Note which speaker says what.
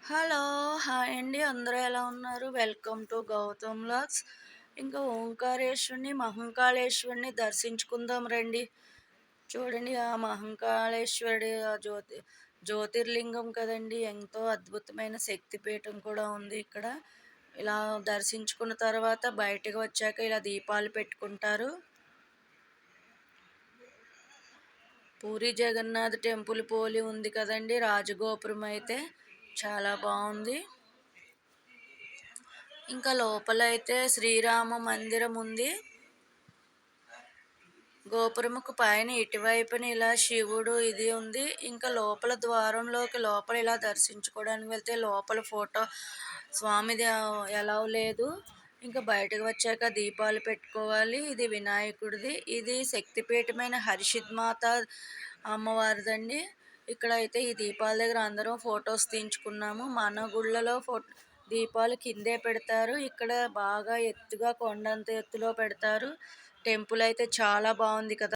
Speaker 1: Hello! Hi అండి. అందరూ ఎలా ఉన్నారు? Welcome to Gautam vlogs. ఇంకా ఓంకారేశ్వరుని, మహంకాళేశ్వరుని దర్శించుకుందాం రండి. చూడండి ఆ మహంకాళేశ్వరుడి ఆ జ్యోతిర్లింగం కదండీ! ఎంతో అద్భుతమైన శక్తిపీఠం కూడా ఉంది ఇక్కడ. ఇలా దర్శించుకున్న తర్వాత బయటకి వచ్చాక ఇలా దీపాలు పెట్టుకుంటారు. పూరి జగన్నాథ్ టెంపుల్ పోలి ఉంది కదండీ! రాజగోపురం అయితే చాలా బాగుంది. ఇంకా లోపలైతే శ్రీరామ మందిరం ఉంది. గోపురముకు పైన ఇటువైపున ఇలా శివుడు ఇది ఉంది. ఇంకా లోపల ద్వారంలోకి లోపల ఇలా దర్శించుకోవడానికి వెళ్తే లోపల ఫోటో స్వామిది ఎలవ్ లేదు. ఇంకా బయటకు వచ్చాక దీపాలు పెట్టుకోవాలి. ఇది వినాయకుడిది. ఇది శక్తిపీఠమైన హర్షిత్ మాత అమ్మవారిదండి. ఇక్కడైతే ఈ దీపాల దగ్గర అందరం ఫొటోస్ తీయించుకున్నాము. మన గుళ్ళలో దీపాలు కిందే పెడతారు. ఇక్కడ బాగా ఎత్తుగా కొండంత ఎత్తులో పెడతారు. టెంపుల్ అయితే చాలా బాగుంది కదా.